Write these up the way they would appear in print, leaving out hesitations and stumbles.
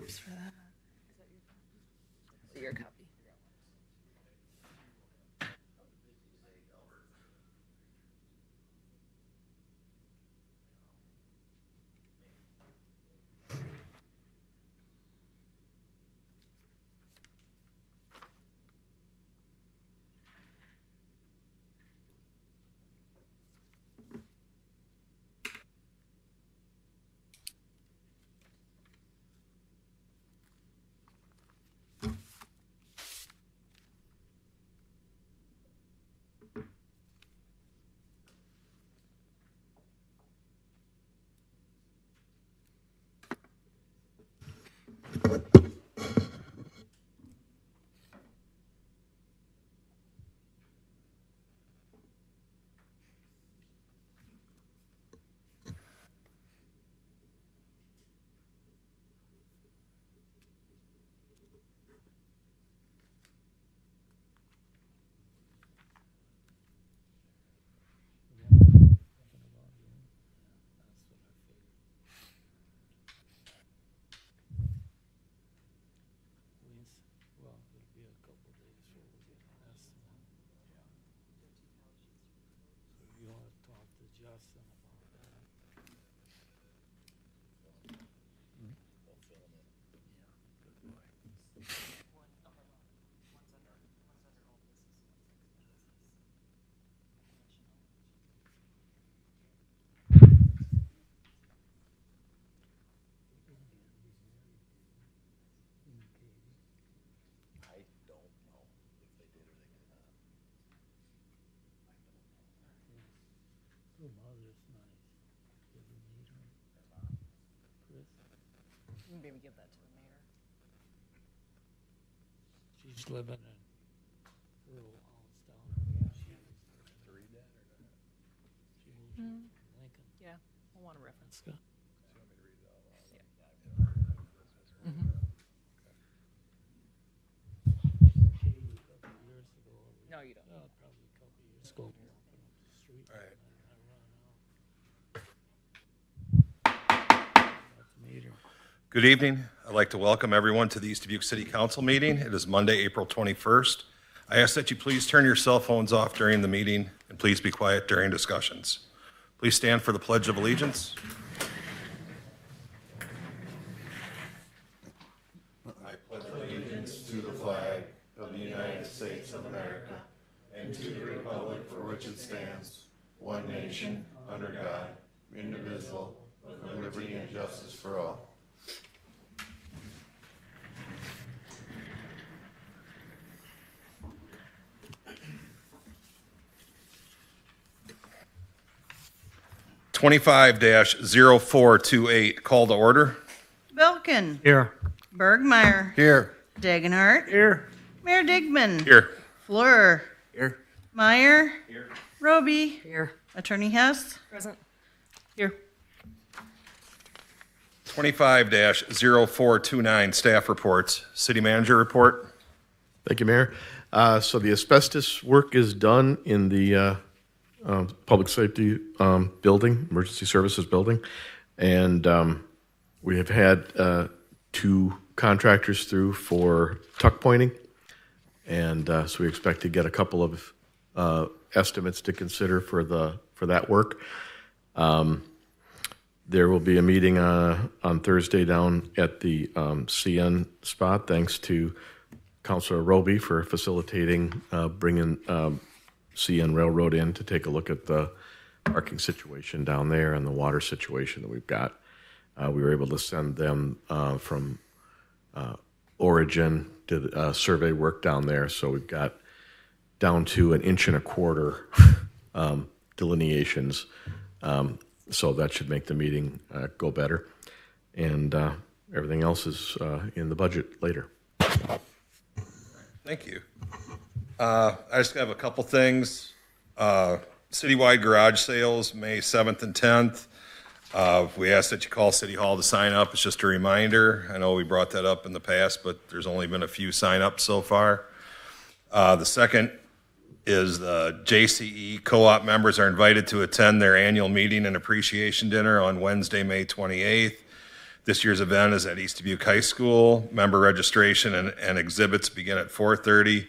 Thanks for that. Your copy. Well, it'll be a couple days before we get an estimate. So you want to talk to Justin about that? I don't know if they did or they did not. Her mother's nice. Did you meet her? Chris? You can maybe give that to the mayor. She's living in rural house down. She To read that or not? moved here from Lincoln. Yeah, I want a reference. Scott? So you want me to read it out loud? Yeah. Maybe a couple of years ago. No, you don't. Probably a couple of years ago. Walking up the street. All right. And I run out. Got to meet her. Good evening. I'd like to welcome everyone to the East Dubuque City Council meeting. It is Monday, April 21st. I ask that you please turn your cell phones off during the meeting and please be quiet during discussions. Please stand for the Pledge of Allegiance. I pledge allegiance to the flag of the United States of America and to the republic for which it stands, one nation, under God, indivisible, with liberty and justice for all. Twenty-five 0428, call to order. Belkin. Here. Bergmeyer. Here. Dagenhart. Here. Mayor Digman. Here. Fleur. Here. Meyer. Here. Roby. Here. Attorney Hess. Present. Here. 25 0429, staff reports. City manager report. Thank you, Mayor. So the asbestos work is done in the public safety building, emergency services building. And we have had 2 contractors through for tuck pointing. And so we expect to get a couple of estimates to consider for that work. There will be a meeting on Thursday down at the CN spot, thanks to Councilor Roby for facilitating bringing CN Railroad in to take a look at the parking situation down there and the water situation that we've got. We were able to send them from Origin to survey work down there, so we've got down to 1.25 inch delineations. So that should make the meeting go better. And everything else is in the budget later. Thank you. I just have a couple things. Citywide garage sales, May 7th and 10th. We ask that you call City Hall to sign up. It's just a reminder. I know we brought that up in the past, but there's only been a few sign-ups so far. The second is the JCE co-op members are invited to attend their annual meeting and appreciation dinner on Wednesday, May 28th. This year's event is at East Dubuque High School. Member registration and exhibits begin at 4:30.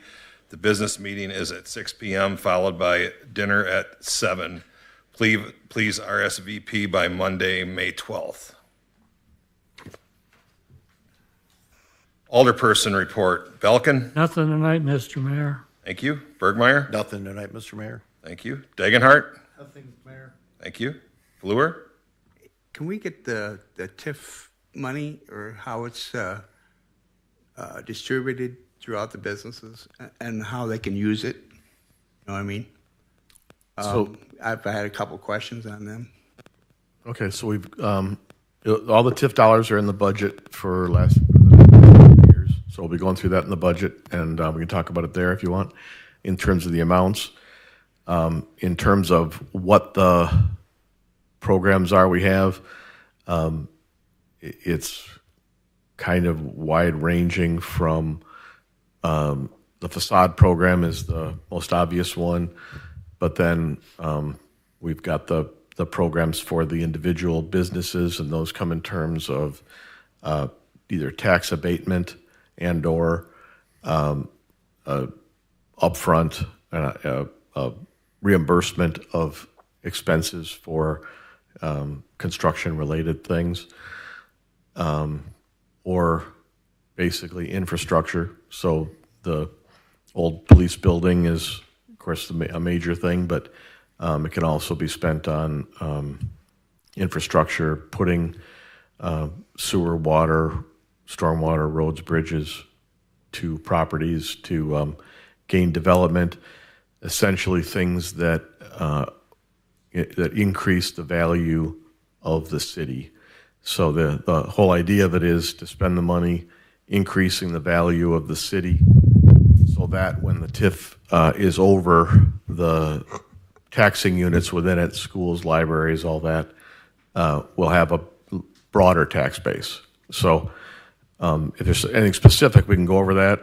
The business meeting is at 6 p.m., followed by dinner at 7. Please RSVP by Monday, May 12th. Alderperson report. Belkin? Nothing tonight, Mr. Mayor. Thank you. Bergmeyer? Nothing tonight, Mr. Mayor. Thank you. Degenhart? Nothing, Mayor. Thank you. Fluer? Can we get the TIF money or how it's distributed throughout the businesses and how they can use it? You know what I mean? I've had a couple questions on them. Okay, so we've, all the TIF dollars are in the budget for last years. So we'll be going through that in the budget, and we can talk about it there if you want, in terms of the amounts. In terms of what the programs are we have, it's kind of wide-ranging from the facade program is the most obvious one, but then we've got the programs for the individual businesses, and those come in terms of either tax abatement and or upfront reimbursement of expenses for construction-related things, or basically infrastructure. So the old police building is, of course, a major thing, but it can also be spent on infrastructure, putting sewer, water, stormwater, roads, bridges to properties to gain development, essentially things that that increase the value of the city. So the whole idea of it is to spend the money increasing the value of the city so that when the TIF is over, the taxing units within it, schools, libraries, all that, will have a broader tax base. So if there's anything specific, we can go over that.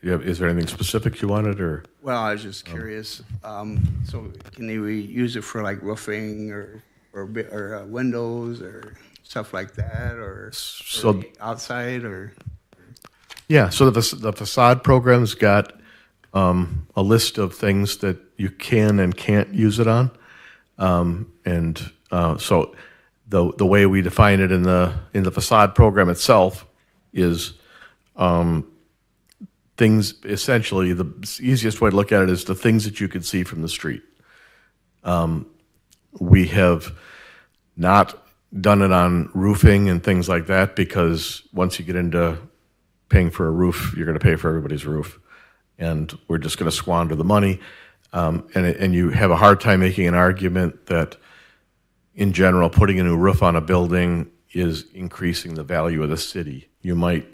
Is there anything specific you wanted, or? Well, I was just curious. So can we use it for like roofing or windows or stuff like that, or outside or? Yeah, so the facade program's got a list of things that you can and can't use it on, so the way we define it in the facade program itself is things. Essentially, the easiest way to look at it is the things that you can see from the street. We have not done it on roofing and things like that because once you get into paying for a roof, you're going to pay for everybody's roof, and we're just going to squander the money. And you have a hard time making an argument that, in general, putting a new roof on a building is increasing the value of the city. You might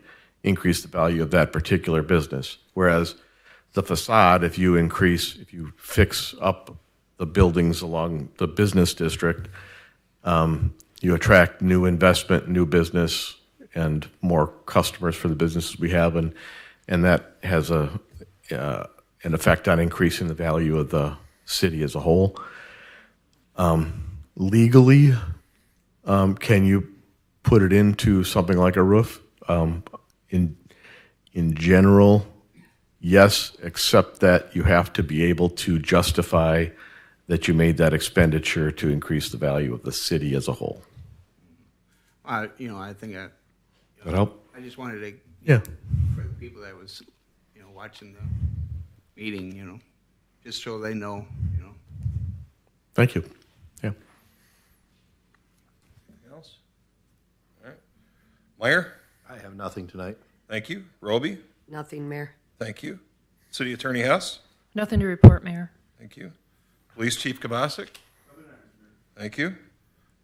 increase the value of that particular business, whereas the facade, if you fix up the buildings along the business district, you attract new investment, new business, and more customers for the businesses we have, and that has an effect on increasing the value of the city as a whole. Legally, can you put it into something like a roof? In general, yes, except that you have to be able to justify that you made that expenditure to increase the value of the city as a whole. I think That help? I just wanted to, Yeah. for the people that was, watching the meeting, just so they know, Thank you. Yeah. Anything else? All right. Meyer? I have nothing tonight. Thank you. Roby? Nothing, Mayor. Thank you. City Attorney Hess? Nothing to report, Mayor. Thank you. Police Chief Kabasic? Thank you.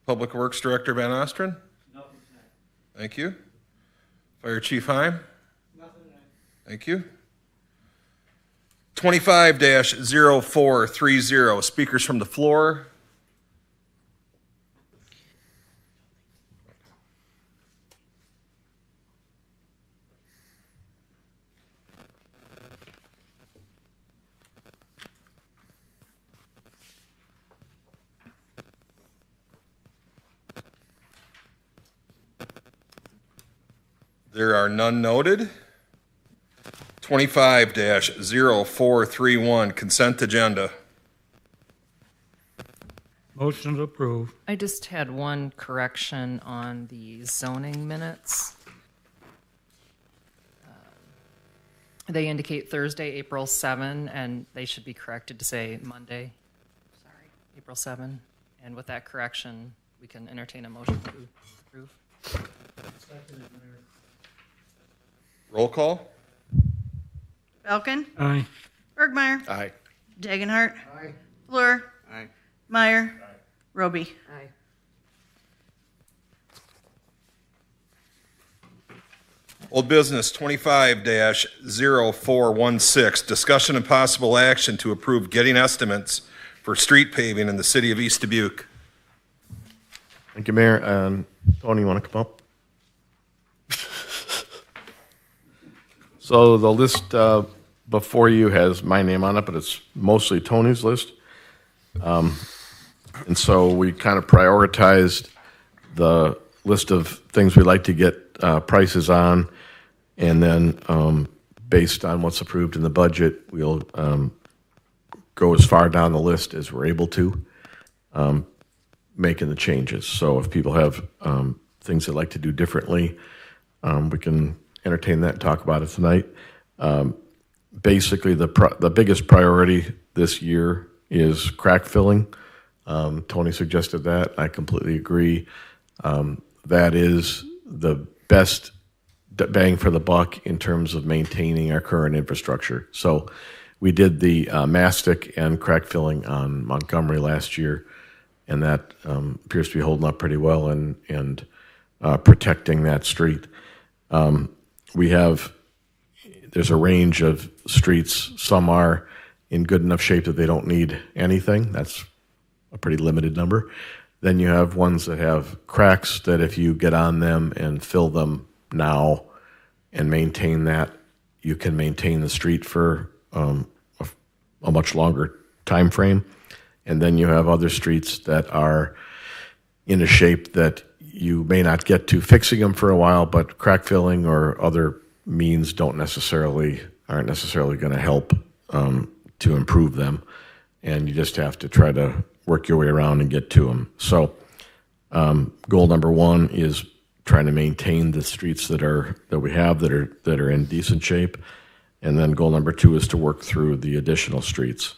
Public Works Director Van Ostren? Nothing tonight. Thank you. Fire Chief Heim? Nothing tonight. Thank you. 25-0430, speakers from the floor. There are none noted. 25-0431, consent agenda. Motion to approve. I just had one correction on the zoning minutes. They indicate Thursday, April 7, and they should be corrected to say Monday. Sorry, April 7. And with that correction, we can entertain a motion to approve. Roll call? Falcon. Aye. Bergmeyer. Aye. Dagenhart. Fleur. Aye. Meyer. Roby. Aye. Old business 25-0416, discussion and possible action to approve getting estimates for street paving in the city of East Dubuque. Thank you, Mayor. Tony, you want to come up? So the list before you has my name on it, but it's mostly Tony's list. And so we kind of prioritized the list of things we'd like to get prices on, and then based on what's approved in the budget, we'll go as far down the list as we're able to, making the changes. So if people have things they'd like to do differently, we can entertain that and talk about it tonight. Basically, the biggest priority this year is crack filling. Tony suggested that. I completely agree. That is the best bang for the buck in terms of maintaining our current infrastructure. So we did the mastic and crack filling on Montgomery last year, and that appears to be holding up pretty well and protecting that street. There's a range of streets. Some are in good enough shape that they don't need anything. That's a pretty limited number. Then you have ones that have cracks that if you get on them and fill them now and maintain that, you can maintain the street for a much longer time frame. And then you have other streets that are in a shape that you may not get to fixing them for a while, but crack filling or other means aren't necessarily going to help to improve them, and you just have to try to work your way around and get to them. So, goal number one is trying to maintain the streets that we have that are in decent shape, and then goal number two is to work through the additional streets.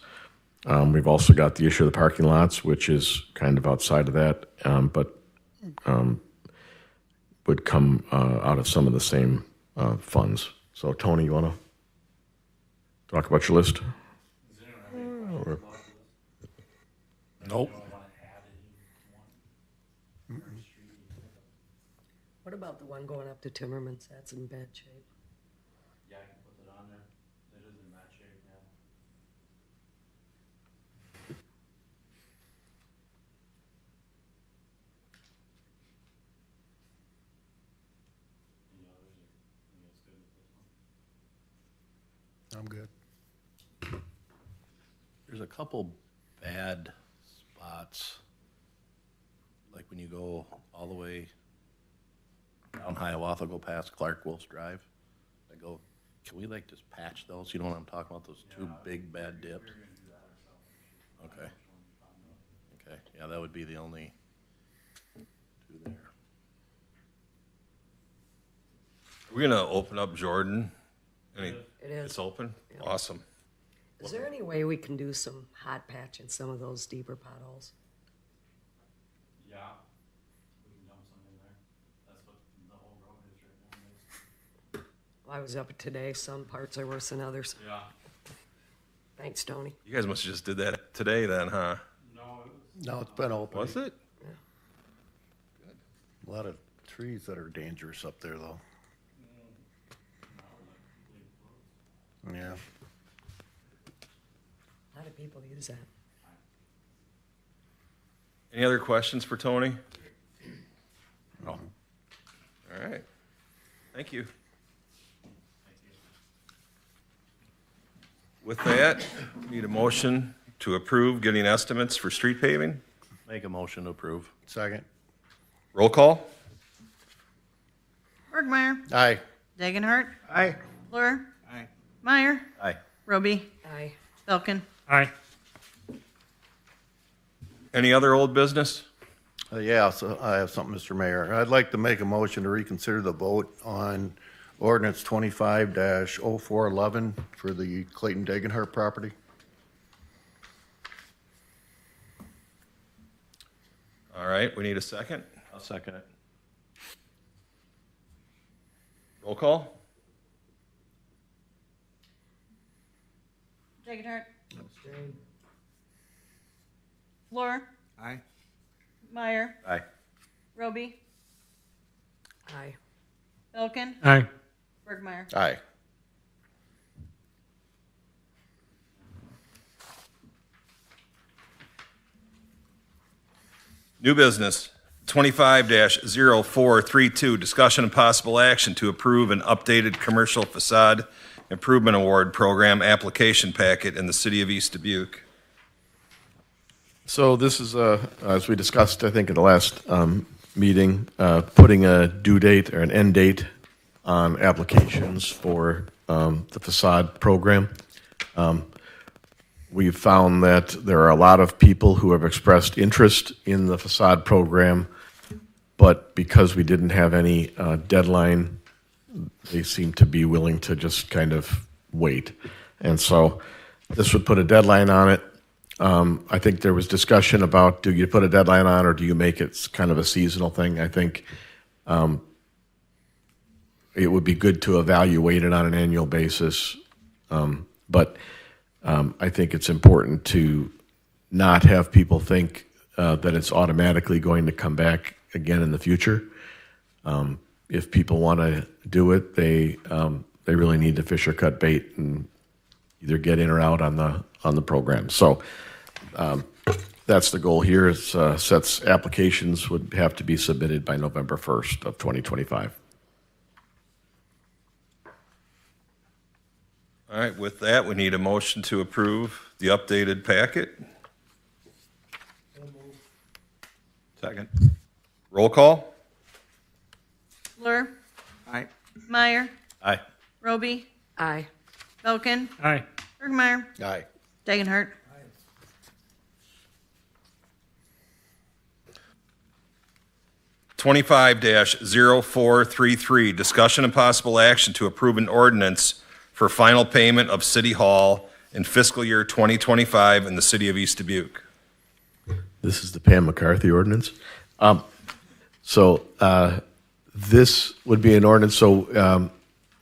We've also got the issue of the parking lots, which is kind of outside of that, but would come out of some of the same funds. So, Tony, you want to talk about your list? Or- Nope. What about the one going up to Timmermans? That's in bad shape. Yeah, I can put it on there. It is in bad shape now. Any others? Any else good with this one? I'm good. There's a couple bad spots, like when you go all the way down Hiawatha, go past Clark Wolf's Drive. I go, can we like just patch those? You know what I'm talking about? Those two big bad dips. Okay. Okay. Yeah, that would be the only two there. We're going to open up Jordan. It is. It's open? Awesome. Is there any way we can do some hot patch in some of those deeper potholes? Yeah, we can dump some in there. That's what the whole road is right now. I was up today. Some parts are worse than others. Yeah. Thanks, Tony. You guys must have just did that today then, huh? No, it was. No, it's been open. Was it? A lot of trees that are dangerous up there, though. Yeah. A lot of people use that. Any other questions for Tony? No. All right. Thank you. With that, need a motion to approve getting estimates for street paving. Make a motion to approve. Second. Roll call? Bergmeyer, Aye. Dagenhart, Aye. Fleur, Aye. Meyer, Aye. Roby, Aye. Belkin. Aye. Any other old business? Yeah, so I have something, Mr. Mayor. I'd like to make a motion to reconsider the vote on ordinance 25-0411 for the Clayton Dagenhart property. All right, we need a second. I'll second it. Roll call? Dagenhart. Fleur, Aye. Meyer, Aye. Roby, Aye. Belkin, Aye. Bergmeyer. Aye. New business, 25-0432, discussion and possible action to approve an updated commercial facade improvement award program application packet in the city of East Dubuque. So this is, as we discussed, I think, in the last meeting, putting a due date or an end date on applications for the facade program. We've found that there are a lot of people who have expressed interest in the facade program, but because we didn't have any deadline, they seem to be willing to just kind of wait. And so this would put a deadline on it. I think there was discussion about, do you put a deadline on or do you make it kind of a seasonal thing? I think it would be good to evaluate it on an annual basis. But I think it's important to not have people think that it's automatically going to come back again in the future. If people want to do it, they really need to fish or cut bait and either get in or out on the program. So that's the goal here. Is sets applications would have to be submitted by November 1st of 2025. All right, with that, we need a motion to approve the updated packet. Second. Roll call? Fleur, Aye. Meyer, Aye. Roby, Aye. Belkin, Aye. Bergmeyer, Aye. Dagenhart. Twenty-five 0433, discussion and possible action to approve an ordinance for final payment of City Hall in fiscal year 2025 in the city of East Dubuque. This is the Pam McCarthy ordinance. This would be an ordinance. So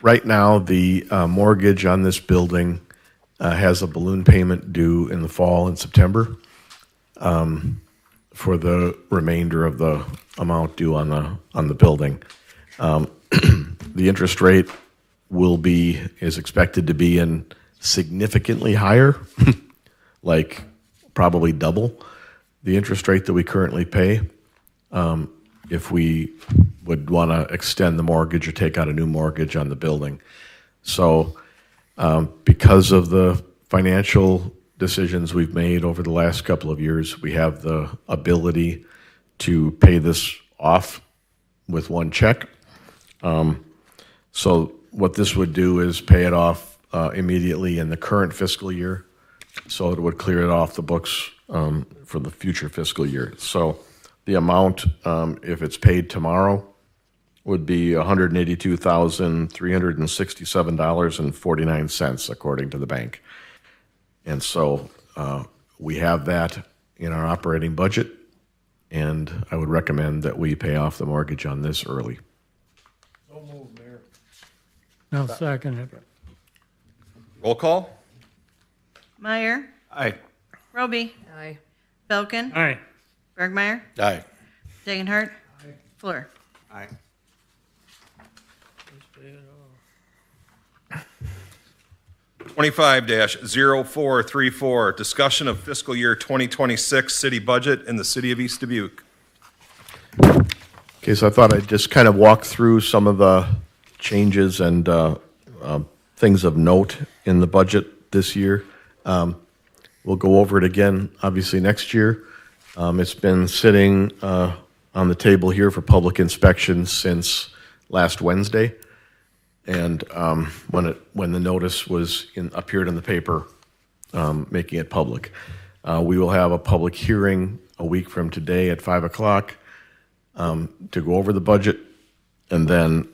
right now, the mortgage on this building has a balloon payment due in the fall in September for the remainder of the amount due on the building. The interest rate is expected to be significantly higher, like probably double the interest rate that we currently pay if we would want to extend the mortgage or take out a new mortgage on the building. So because of the financial decisions we've made over the last couple of years, we have the ability to pay this off with one check. So what this would do is pay it off immediately in the current fiscal year, so it would clear it off the books for the future fiscal year. So the amount, if it's paid tomorrow, would be $182,367.49, according to the bank. And so we have that in our operating budget, and I would recommend that we pay off the mortgage on this early. I'll second it. Roll call? Meyer, Aye. Roby, Aye. Belkin, Aye. Bergmeyer, Aye. Dagenhart, Fleur. Aye. 25-0434, discussion of fiscal year 2026 city budget in the city of East Dubuque. Okay, so I thought I'd just kind of walk through some of the changes and things of note in the budget this year. We'll go over it again, obviously, next year. It's been sitting on the table here for public inspection since last Wednesday. And when the notice was appeared in the paper, making it public. We will have a public hearing a week from today at 5 o'clock to go over the budget, and then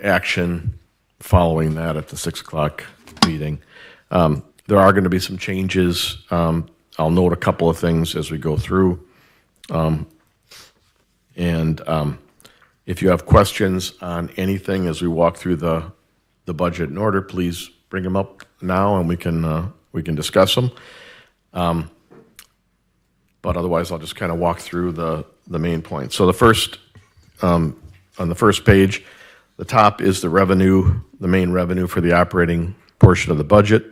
action following that at the 6 o'clock meeting. There are going to be some changes. I'll note a couple of things as we go through. If you have questions on anything as we walk through the budget in order, please bring them up now and we can discuss them. But otherwise, I'll just kind of walk through the main points. So the first, on the first page, the top is the revenue, the main revenue for the operating portion of the budget.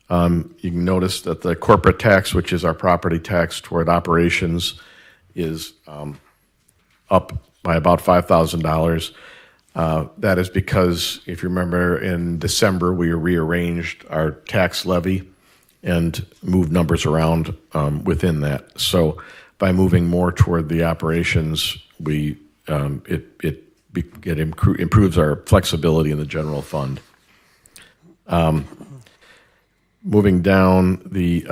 You can notice that the corporate tax, which is our property tax toward operations, is up by about $5,000. That is because, if you remember, in December, we rearranged our tax levy and moved numbers around within that. So by moving more toward the operations, it improves our flexibility in the general fund. Moving down, the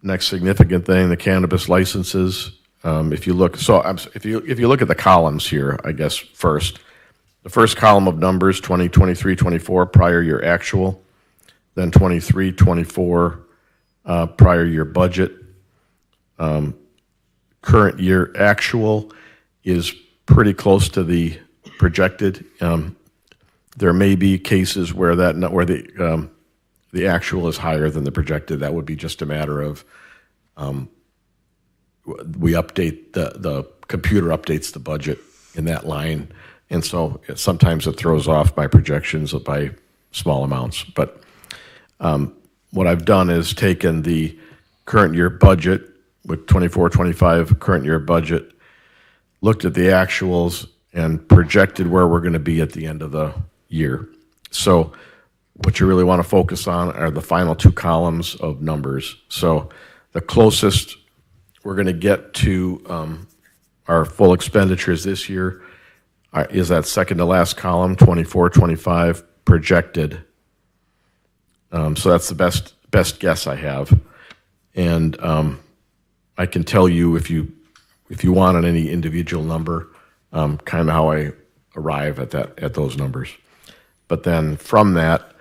next significant thing, the cannabis licenses. If you look at the columns here, I guess first, the first column of numbers, 2023, 24, prior year actual, then 23, 24, prior year budget. Current year actual is pretty close to the projected. There may be cases where the actual is higher than the projected. That would be just a matter of we update the computer updates the budget in that line, and so sometimes it throws off my projections by small amounts. But what I've done is taken the current year budget with 24-25 current year budget, looked at the actuals, and projected where we're going to be at the end of the year. So what you really want to focus on are the final two columns of numbers. So the closest we're going to get to our full expenditures this year is that second to last column, 24-25 projected. So that's the best guess I have, and I can tell you if you want on any individual number, kind of how I arrive at those numbers. But then from that,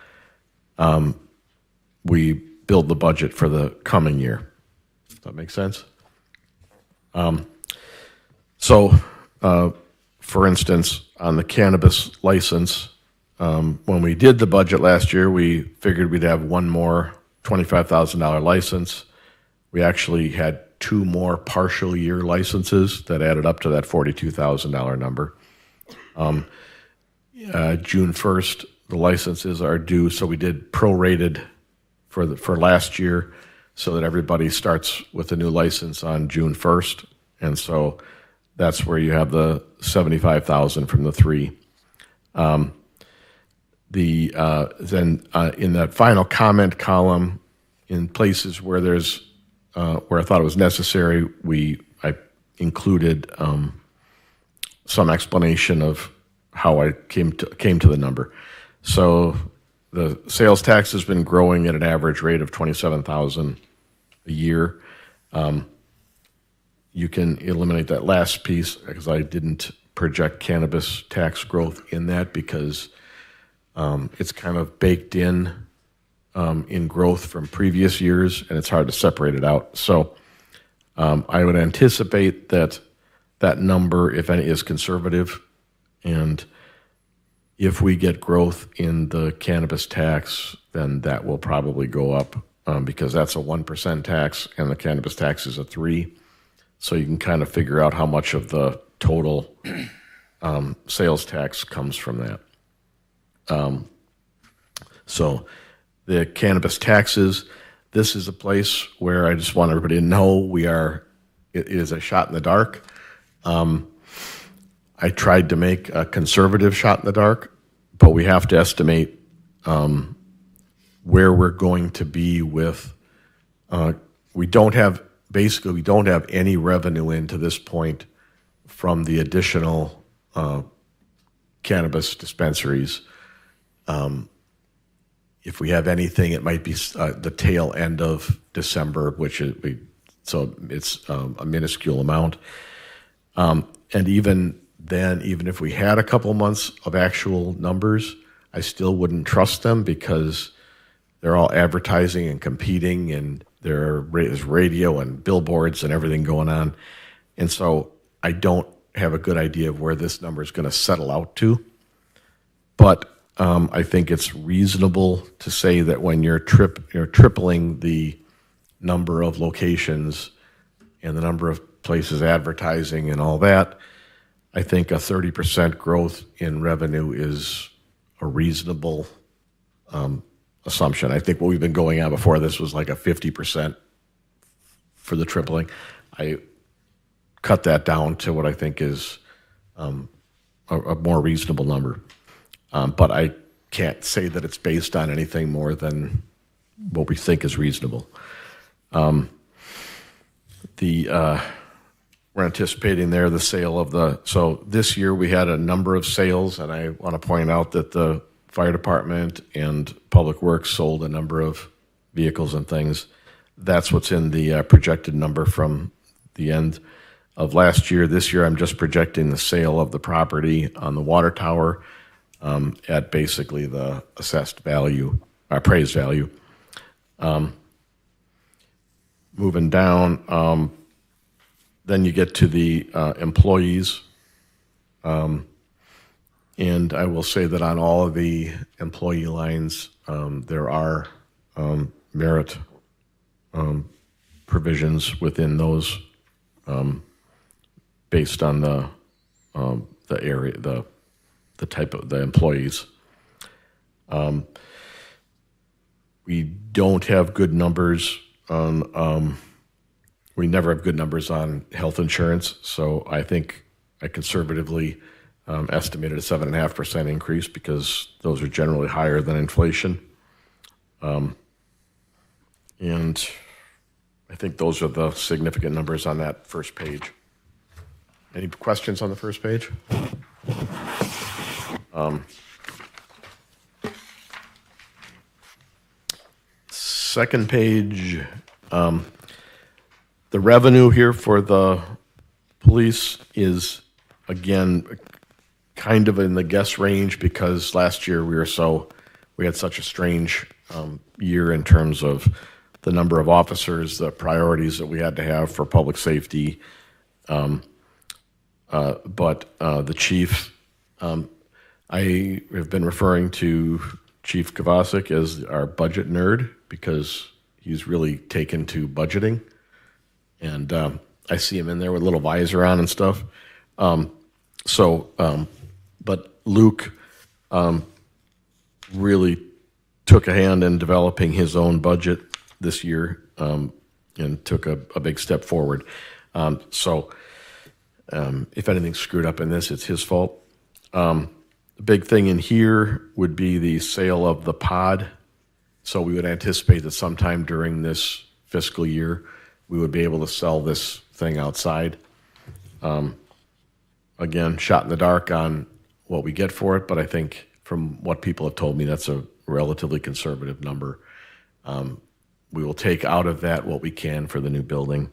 we build the budget for the coming year. Does that make sense? For instance, on the cannabis license, when we did the budget last year, we figured we'd have one more $25,000 license. We actually had two more partial year licenses that added up to that $42,000 number. June 1st, the licenses are due, so we did prorated for last year so that everybody starts with a new license on June 1st. And so that's where you have the $75,000 from the three. Then in that final comment column, in places where there's where I thought it was necessary, I included some explanation of how I came to the number. So the sales tax has been growing at an average rate of $27,000 a year. You can eliminate that last piece because I didn't project cannabis tax growth in that because it's kind of baked in growth from previous years, and it's hard to separate it out. So I would anticipate that number, if any, is conservative, and if we get growth in the cannabis tax, then that will probably go up because that's a 1% tax, and the cannabis tax is a 3%. So you can kind of figure out how much of the total sales tax comes from that. So the cannabis taxes, this is a place where I just want everybody to know it is a shot in the dark. I tried to make a conservative shot in the dark, but we have to estimate where we're going to be with, we don't have any revenue into this point from the additional cannabis dispensaries. If we have anything, it might be the tail end of December, which is so it's a minuscule amount. And even then, even if we had a couple months of actual numbers, I still wouldn't trust them because they're all advertising and competing, and there's radio and billboards and everything going on. And so I don't have a good idea of where this number is going to settle out to. But I think it's reasonable to say that when you're tripling the number of locations and the number of places advertising and all that, I think a 30% growth in revenue is a reasonable assumption. I think what we've been going on before this was like a 50% for the tripling. I cut that down to what I think is a more reasonable number. But I can't say that it's based on anything more than what we think is reasonable. We're anticipating there the sale of so this year we had a number of sales, and I want to point out that the fire department and public works sold a number of vehicles and things. That's what's in the projected number from the end of last year. This year I'm just projecting the sale of the property on the water tower at basically the assessed value, appraised value. Moving down, then you get to the employees. And I will say that on all of the employee lines, there are merit provisions within those based on the area, the type of the employees. We don't have good numbers on, we never have good numbers on health insurance, so I think I conservatively estimated a 7.5% increase because those are generally higher than inflation. And I think those are the significant numbers on that first page. Any questions on the first page? Second page, the revenue here for the police is, again, kind of in the guess range because last year we had such a strange year in terms of the number of officers, the priorities that we had to have for public safety. But the chief, I have been referring to Chief Kovacic as our budget nerd because he's really taken to budgeting. And I see him in there with a little visor on and stuff. But Luke really took a hand in developing his own budget this year and took a big step forward. If anything's screwed up in this, it's his fault. The big thing in here would be the sale of the pod. So we would anticipate that sometime during this fiscal year, we would be able to sell this thing outside. Again, shot in the dark on what we get for it, but I think from what people have told me, that's a relatively conservative number. We will take out of that what we can for the new building.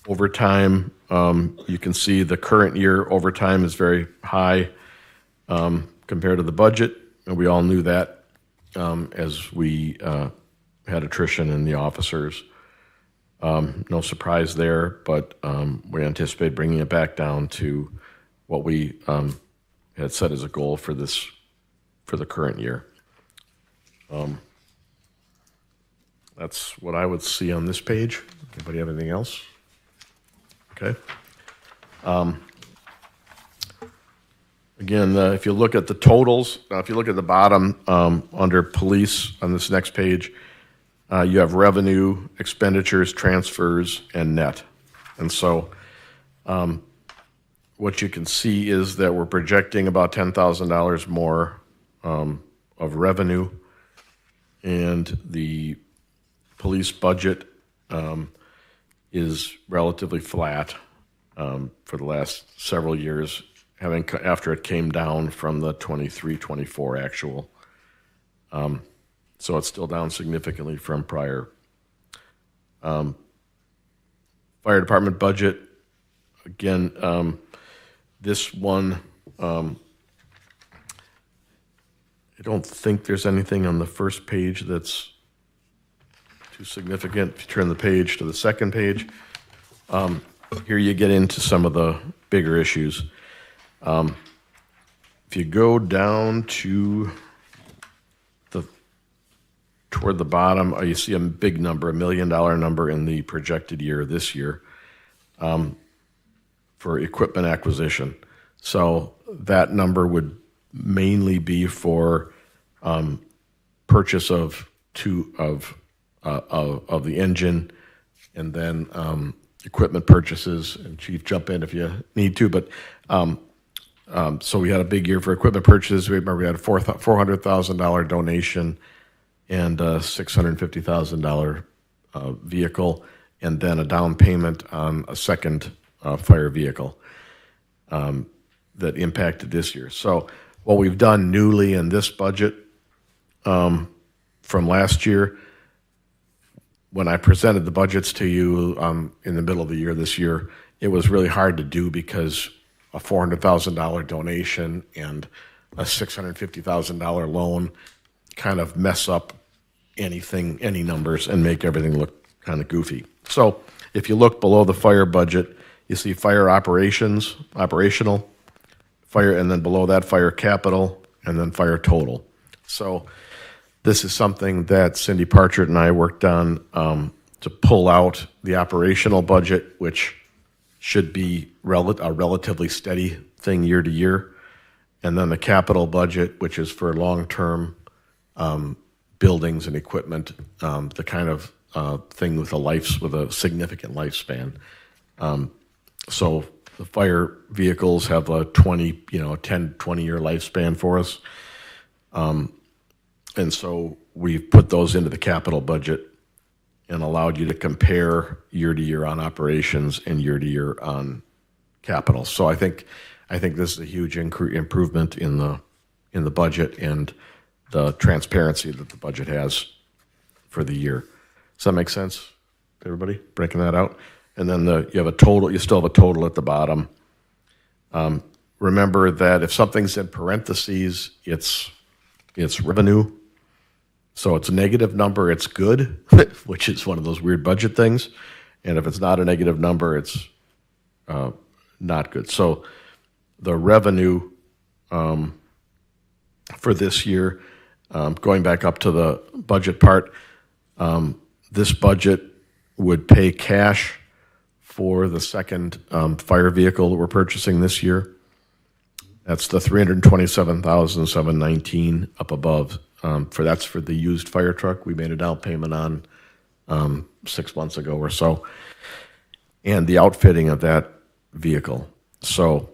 Overtime, you can see the current year overtime is very high compared to the budget, and we all knew that as we had attrition in the officers. No surprise there, but we anticipate bringing it back down to what we had set as a goal for the current year. That's what I would see on this page. Anybody have anything else? Okay. Again, if you look at the totals, if you look at the bottom under police on this next page, you have revenue, expenditures, transfers, and net. And so what you can see is that we're projecting about $10,000 more of revenue, and the police budget is relatively flat for the last several years, after it came down from the 23-24 actual. So it's still down significantly from prior. Fire department budget, again, this one, I don't think there's anything on the first page that's too significant. If you turn the page to the second page, here you get into some of the bigger issues. If you go down to toward the bottom, you see a big number, $1 million number in the projected year this year for equipment acquisition. So that number would mainly be for purchase of the engine, and then equipment purchases. And Chief, jump in if you need to. But so we had a big year for equipment purchases. Remember, we had a $400,000 donation and a $650,000 vehicle, and then a down payment on a second fire vehicle that impacted this year. So what we've done newly in this budget from last year, when I presented the budgets to you in the middle of the year this year, it was really hard to do because a $400,000 donation and a $650,000 loan kind of mess up any numbers and make everything look kind of goofy. So if you look below the fire budget, you see fire operational, fire, and then below that fire capital, and then fire total. So this is something that Cindy Parchert and I worked on to pull out the operational budget, which should be a relatively steady thing year to year, and then the capital budget, which is for long-term buildings and equipment, the kind of thing with a significant lifespan. So the fire vehicles have a 10, 20-year lifespan for us. And so we've put those into the capital budget and allowed you to compare year to year on operations and year to year on capital. So I think this is a huge improvement in the budget and the transparency that the budget has for the year. Does that make sense to everybody? Breaking that out? And then you still have a total at the bottom. Remember that if something's in parentheses, it's revenue. So it's a negative number, it's good, which is one of those weird budget things. And if it's not a negative number, it's not good. So the revenue for this year, going back up to the budget part, this budget would pay cash for the second fire vehicle that we're purchasing this year. That's the $327,719 up above. That's for the used fire truck we made a down payment on 6 months ago or so, and the outfitting of that vehicle. So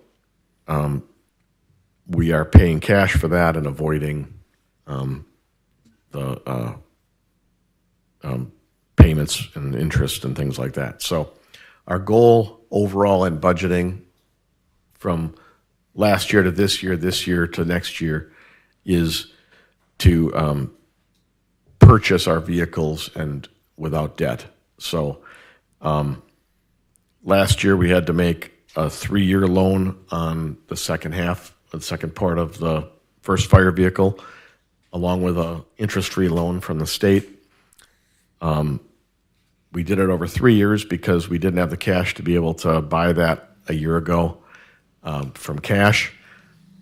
we are paying cash for that and avoiding the payments and interest and things like that. So our goal overall in budgeting from last year to this year to next year is to purchase our vehicles and without debt. So last year we had to make a 3-year loan on the second part of the first fire vehicle, along with an interest-free loan from the state. We did it over 3 years because we didn't have the cash to be able to buy that a year ago from cash,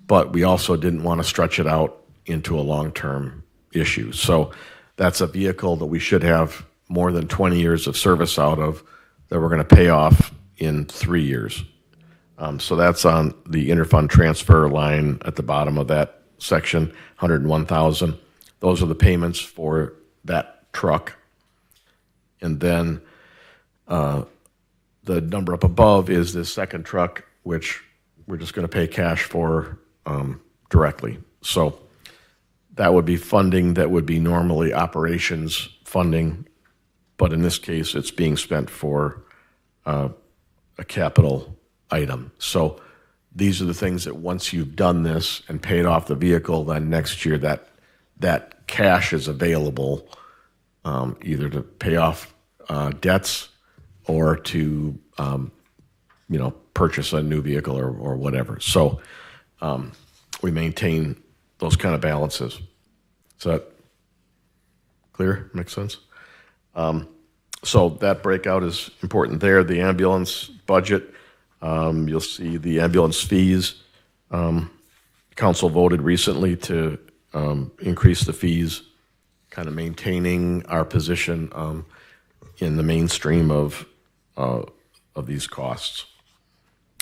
but we also didn't want to stretch it out into a long-term issue. So that's a vehicle that we should have more than 20 years of service out of that we're going to pay off in 3 years. So that's on the interfund transfer line at the bottom of that section, $101,000. Those are the payments for that truck. And then the number up above is this second truck, which we're just going to pay cash for directly. So that would be funding that would be normally operations funding, but in this case, it's being spent for a capital item. So these are the things that once you've done this and paid off the vehicle, then next year that cash is available either to pay off debts or to purchase a new vehicle or whatever. So we maintain those kind of balances. Is that clear? Makes sense? So that breakout is important there. The ambulance budget, you'll see the ambulance fees. Council voted recently to increase the fees, kind of maintaining our position in the mainstream of these costs.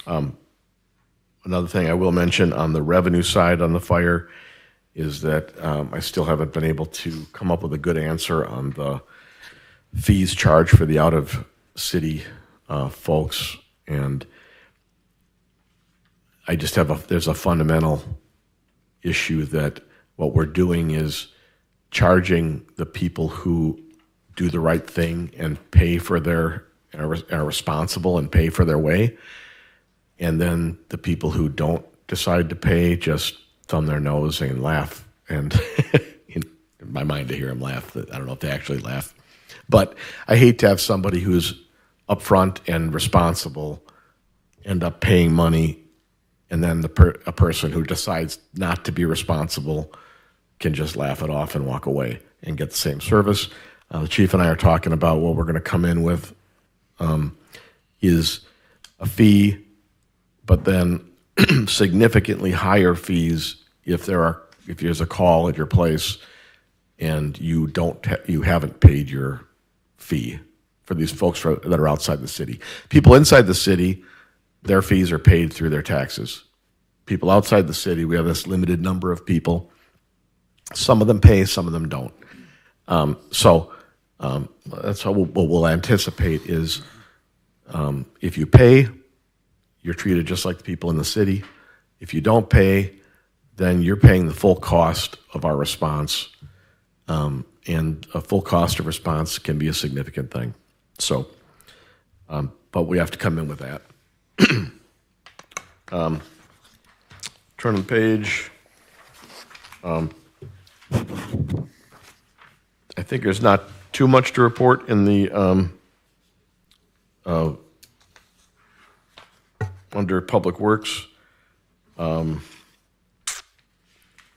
Another thing I will mention on the revenue side on the fire is that I still haven't been able to come up with a good answer on the fees charged for the out-of-city folks. And I just there's a fundamental issue that what we're doing is charging the people who do the right thing and pay for are responsible and pay for their way. And then the people who don't decide to pay just thumb their nose and laugh. And in my mind, to hear them laugh, I don't know if they actually laugh. But I hate to have somebody who's upfront and responsible end up paying money, and then a person who decides not to be responsible can just laugh it off and walk away and get the same service. The chief and I are talking about what we're going to come in with is a fee, but then significantly higher fees if there's a call at your place and you haven't paid your fee for these folks that are outside the city. People inside the city, their fees are paid through their taxes. People outside the city, we have this limited number of people. Some of them pay, some of them don't. So that's what we'll anticipate is if you pay, you're treated just like the people in the city. If you don't pay, then you're paying the full cost of our response. And a full cost of response can be a significant thing. So, but we have to come in with that. Turn the page. I think there's not too much to report in the under Public Works.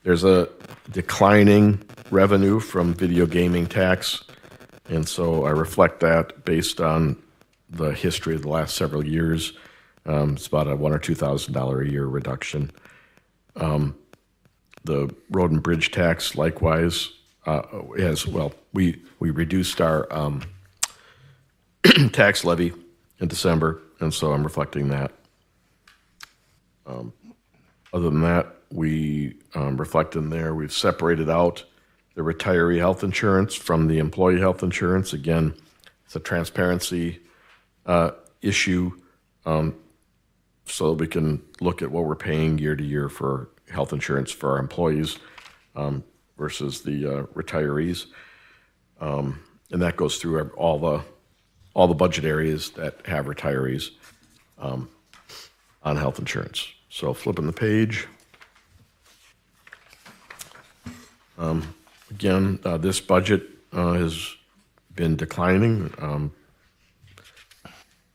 There's a declining revenue from video gaming tax, and so I reflect that based on the history of the last several years. It's about a $1,000 or $2,000 a year reduction. The road and bridge tax, likewise, we reduced our tax levy in December, and so I'm reflecting that. Other than that, we reflect in there. We've separated out the retiree health insurance from the employee health insurance. Again, it's a transparency issue, so that we can look at what we're paying year to year for health insurance for our employees versus the retirees, and that goes through all the budget areas that have retirees on health insurance. So flipping the page. Again, this budget has been declining.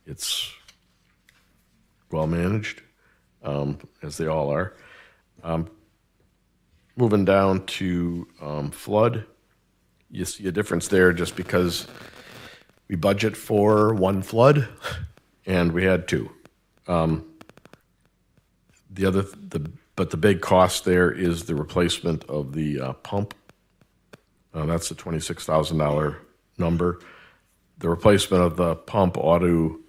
It's well managed, as they all are. Moving down to flood, you see a difference there just because we budget for one flood and we had two. But the big cost there is the replacement of the pump. That's the $26,000 number. The replacement of the pump ought to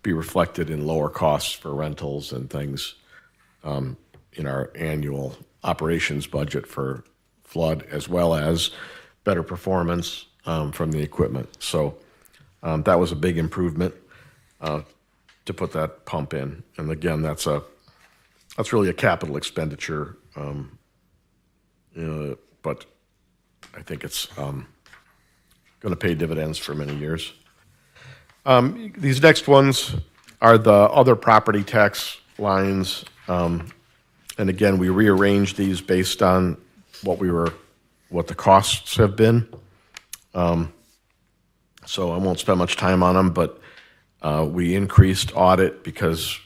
be reflected in lower costs for rentals and things in our annual operations budget for flood, as well as better performance from the equipment. So that was a big improvement to put that pump in. And again, that's really a capital expenditure, but I think it's going to pay dividends for many years. These next ones are the other property tax lines. And again, we rearranged these based on what the costs have been. So I won't spend much time on them, but we increased audit because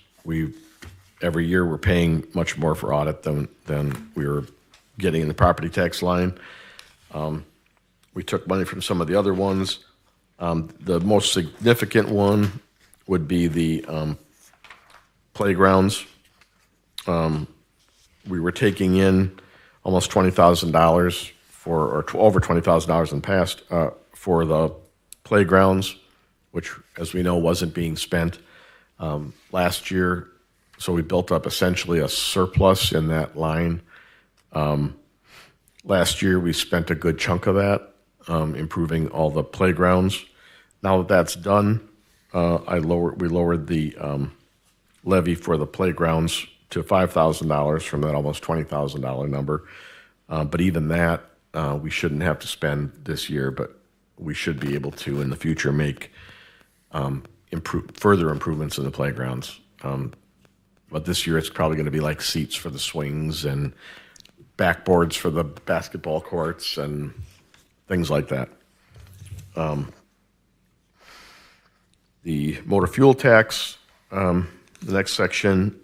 every year we're paying much more for audit than we were getting in the property tax line. We took money from some of the other ones. The most significant one would be the playgrounds. We were taking in almost $20,000 over $20,000 in the past for the playgrounds, which, as we know, wasn't being spent last year. So we built up essentially a surplus in that line. Last year, we spent a good chunk of that improving all the playgrounds. Now that that's done, we lowered the levy for the playgrounds to $5,000 from that almost $20,000 number. But even that, we shouldn't have to spend this year, but we should be able to in the future make further improvements in the playgrounds. But this year it's probably going to be like seats for the swings and backboards for the basketball courts and things like that. The motor fuel tax, the next section,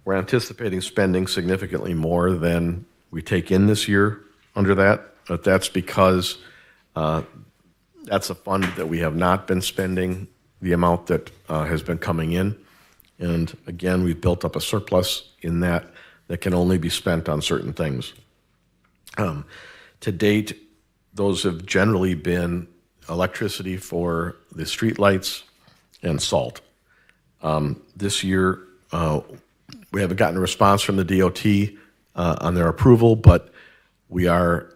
we're anticipating spending significantly more than we take in this year under that, but that's because that's a fund that we have not been spending the amount that has been coming in. And again, we've built up a surplus in that can only be spent on certain things. To date, those have generally been electricity for the streetlights and salt. This year, we haven't gotten a response from the DOT on their approval, but we are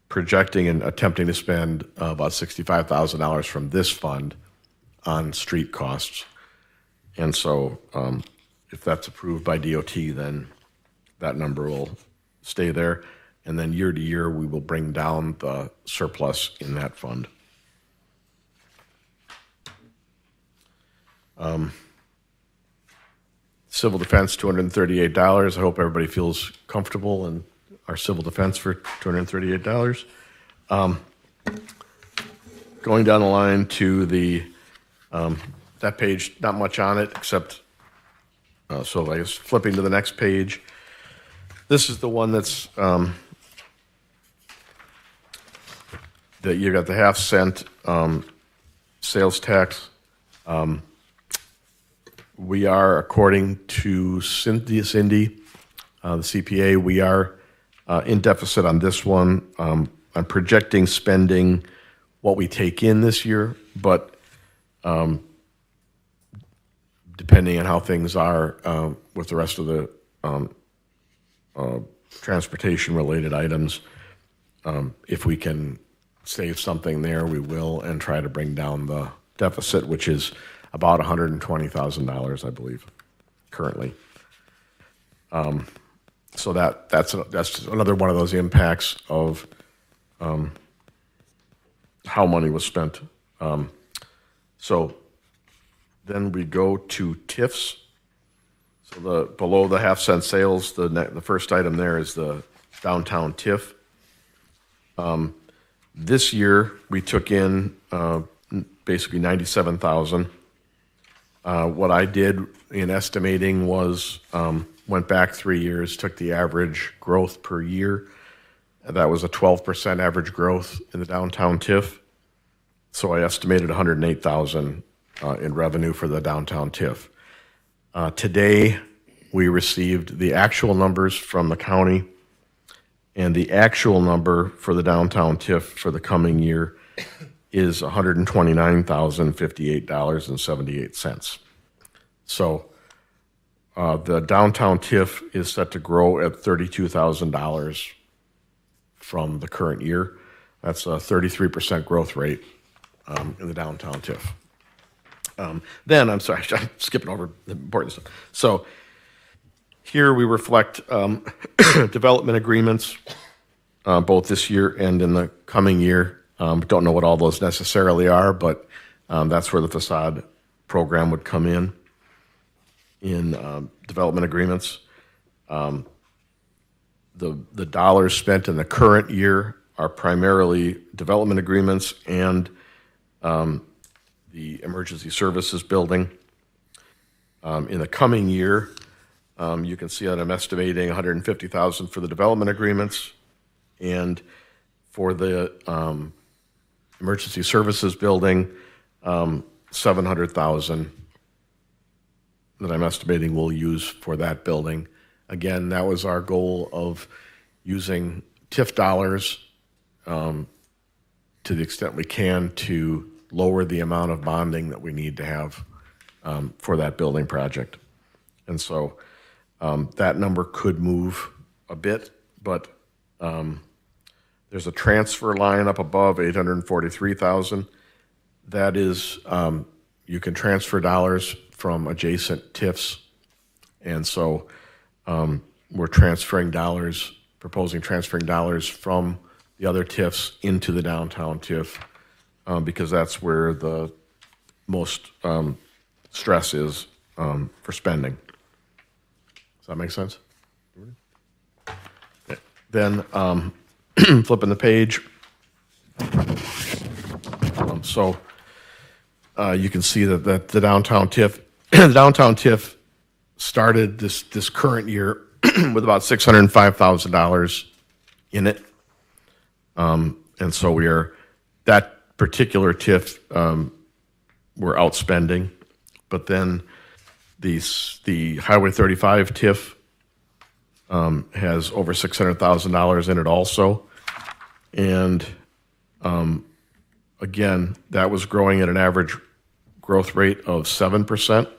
projecting and attempting to spend about $65,000 from this fund on street costs. And so if that's approved by DOT, then that number will stay there. And then year to year, we will bring down the surplus in that fund. Civil defense, $238. I hope everybody feels comfortable in our civil defense for $238. Going down the line to that page, not much on it except, so I guess flipping to the next page. This is the one that's, that you got the half-cent sales tax. We are, according to Cindy, the CPA, we are in deficit on this one. I'm projecting spending what we take in this year, but depending on how things are with the rest of the transportation-related items, if we can save something there, we will, and try to bring down the deficit, which is about $120,000, I believe, currently. So that's another one of those impacts of how money was spent. So then we go to TIFs. So below the half-cent sales, the first item there is the downtown TIF. This year we took in basically $97,000. What I did in estimating was went back 3 years, took the average growth per year. That was a 12% average growth in the downtown TIF. So I estimated $108,000 in revenue for the downtown TIF. Today, we received the actual numbers from the county, and the actual number for the downtown TIF for the coming year is $129,058.78. So the downtown TIF is set to grow at $32,000 from the current year. That's a 33% growth rate in the downtown TIF. Then, I'm sorry, I'm skipping over the important stuff. So here we reflect development agreements, both this year and in the coming year. Don't know what all those necessarily are, but That's where the facade program would come in development agreements. The dollars spent in the current year are primarily development agreements and the emergency services building. In the coming year, you can see that I'm estimating $150,000 for the development agreements, and for the emergency services building, $700,000 that I'm estimating we'll use for that building. Again, that was our goal of using TIF dollars to the extent we can to lower the amount of bonding that we need to have for that building project. And so that number could move a bit, but there's a transfer line up above, $843,000. That is, you can transfer dollars from adjacent TIFs. And so we're transferring dollars, proposing transferring dollars from the other TIFs into the downtown TIF because that's where the most stress is for spending. Does that make sense? Okay. Then flipping the page. You can see that the downtown TIF, the downtown TIF started this current year with about $605,000 in it. And so that particular TIF, we're outspending. But then the Highway 35 TIF has over $600,000 in it also. And again, that was growing at an average growth rate of 7%.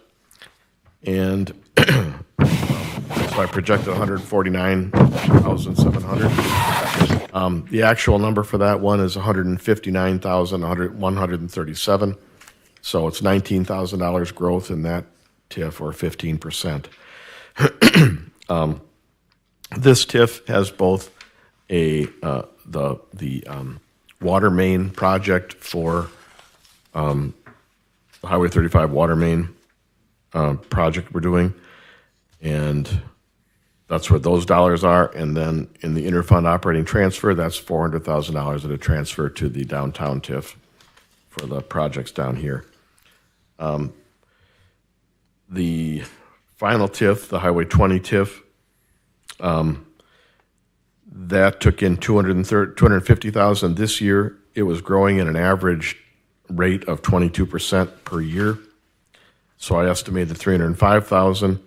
And so I projected $149,700. The actual number for that one is $159,137. So it's $19,000 growth in that TIF, or 15%. This TIF has both the water main project for the Highway 35 water main project we're doing, and that's where those dollars are. And then in the interfund operating transfer, that's $400,000 that are transferred to the downtown TIF for the projects down here. The final TIF, the Highway 20 TIF, that took in $250,000 this year. It was growing at an average rate of 22% per year. So I estimated $305,000.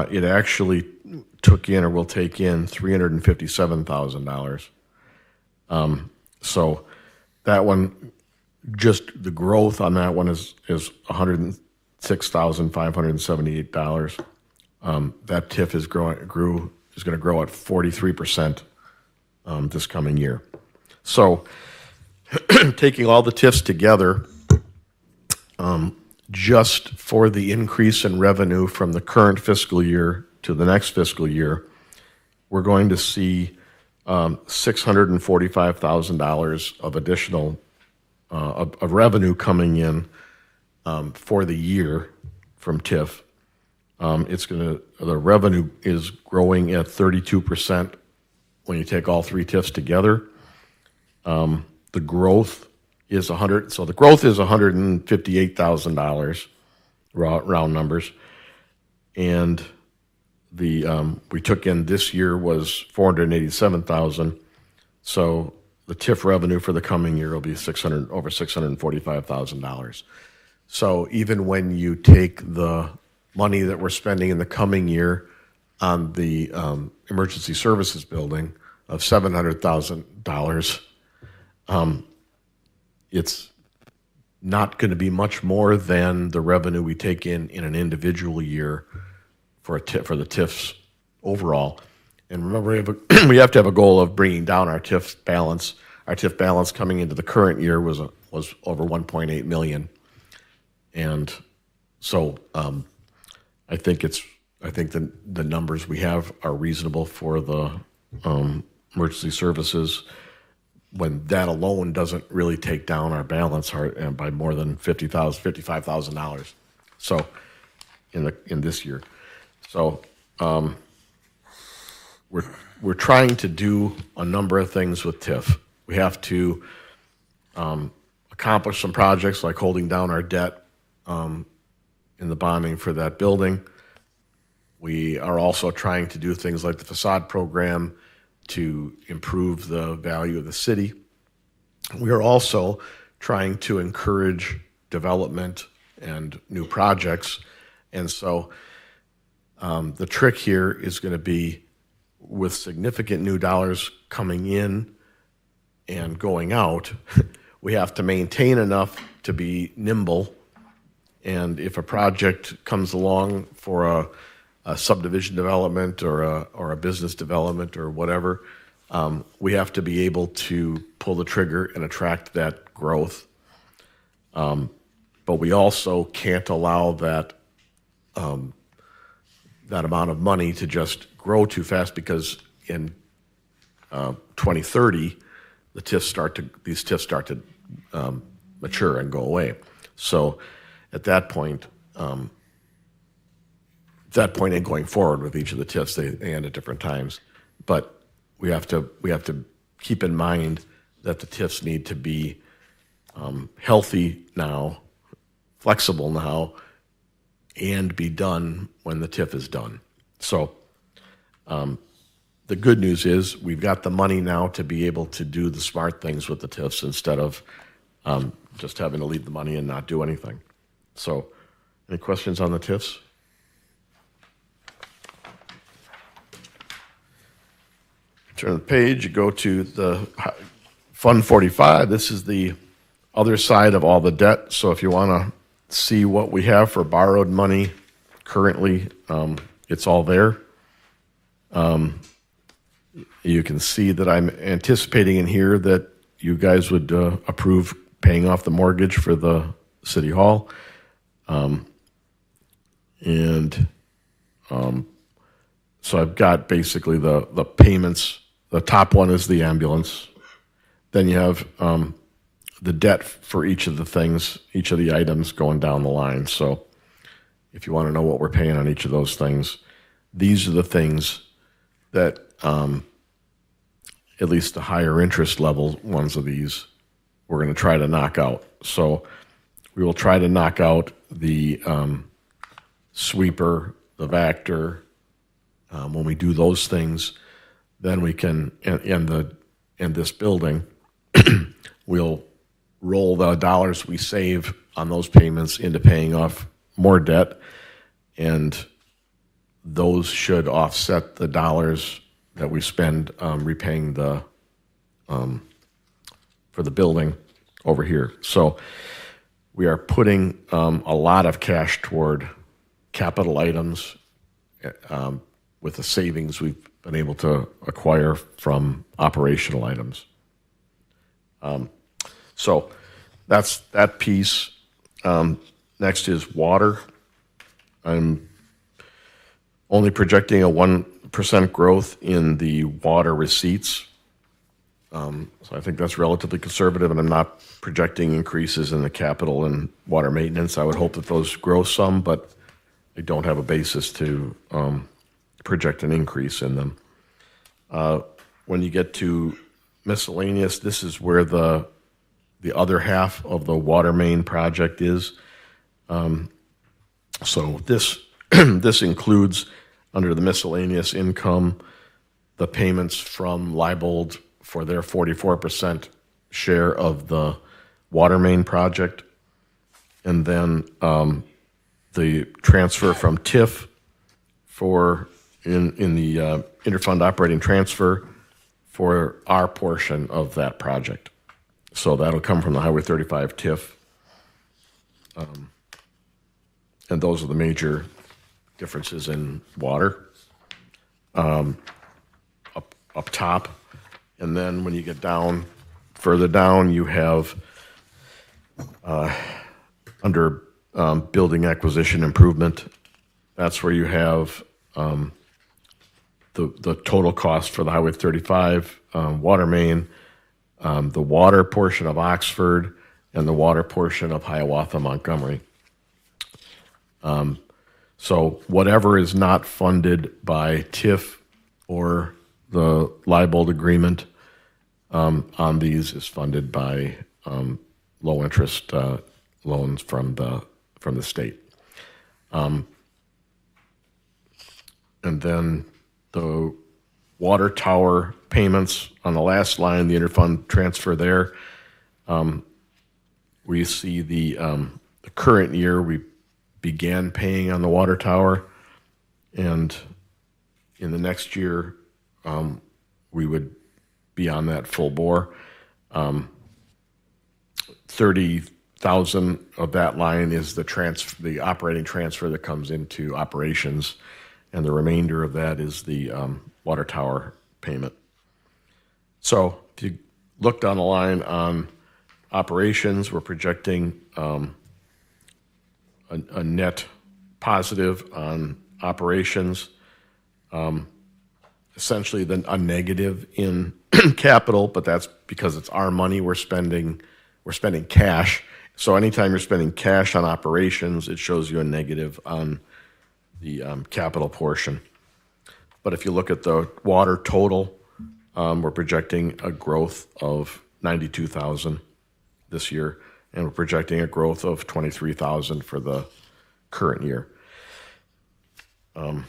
It actually took in, or will take in, $357,000. So that one, just the growth on that one is $106,578. That TIF is going to grow at 43% this coming year. So taking all the TIFs together, just for the increase in revenue from the current fiscal year to the next fiscal year, we're going to see $645,000 of additional of revenue coming in for the year from TIF. The revenue is growing at 32% when you take all three TIFs together. The growth is $158,000, round numbers, and we took in this year was $487,000. So the TIF revenue for the coming year will be over $645,000. So even when you take the money that we're spending in the coming year on the emergency services building of $700,000, it's not going to be much more than the revenue we take in an individual year for the TIFs overall. And remember, we have to have a goal of bringing down our TIF balance. Our TIF balance coming into the current year was over $1.8 million, and so I think the numbers we have are reasonable for the emergency services. when that alone doesn't really take down our balance by more than $55,000. So in this year. So we're trying to do a number of things with TIF. We have to accomplish some projects like holding down our debt in the bonding for that building. We are also trying to do things like the facade program to improve the value of the city. We are also trying to encourage development and new projects. And so the trick here is going to be, with significant new dollars coming in and going out, we have to maintain enough to be nimble. And if a project comes along for a subdivision development or a business development or whatever, we have to be able to pull the trigger and attract that growth. But we also can't allow that amount of money to just grow too fast, because in 2030, these TIFs start to mature and go away. So at that point and going forward with each of the TIFs, they end at different times. But we have to keep in mind that the TIFs need to be healthy now, flexible now, and be done when the TIF is done. So the good news is we've got the money now to be able to do the smart things with the TIFs instead of just having to leave the money and not do anything. So any questions on the TIFs? Turn the page, you go to the Fund 45. This is the other side of all the debt. So if you want to see what we have for borrowed money currently, it's all there. You can see that I'm anticipating in here that you guys would approve paying off the mortgage for the City Hall. So I've got basically the payments. The top one is the ambulance. Then you have the debt for each of the things, each of the items going down the line. So if you want to know what we're paying on each of those things, these are the things that, at least the higher interest level ones of these, we're going to try to knock out. So we will try to knock out the sweeper, the Vactor. When we do those things, then we can, in this building, we'll roll the dollars we save on those payments into paying off more debt, and those should offset the dollars that we spend repaying the for the building over here. So we are putting a lot of cash toward capital items with the savings we've been able to acquire from operational items. So that's that piece. Next is water. I'm only projecting a 1% growth in the water receipts. So I think that's relatively conservative, and I'm not projecting increases in the capital and water maintenance. I would hope that those grow some, but I don't have a basis to project an increase in them. When you get to miscellaneous, this is where the other half of the water main project is. So this this includes, under the miscellaneous income, the payments from Leibold for their 44% share of the water main project, and then the transfer from TIF in the interfund operating transfer for our portion of that project. So that'll come from the Highway 35 TIF. And those are the major differences in water up top. And then when you get down, further down, you have under building acquisition improvement, that's where you have the total cost for the Highway 35 water main, the water portion of Oxford, and the water portion of Hiawatha Montgomery. So whatever is not funded by TIF or the Leibold agreement on these is funded by low interest loans from the state. And then the water tower payments on the last line, the interfund transfer there. We see the current year we began paying on the water tower, and in the next year we would be on that full bore. 30,000 of that line is the operating transfer that comes into operations, and the remainder of that is the water tower payment. So if you look down the line on operations, we're projecting a net positive on operations, essentially a negative in capital, but that's because it's our money we're spending cash. So anytime you're spending cash on operations, it shows you a negative on the capital portion. But if you look at the water total, we're projecting a growth of 92,000 this year, and we're projecting a growth of 23,000 for the current year. Anybody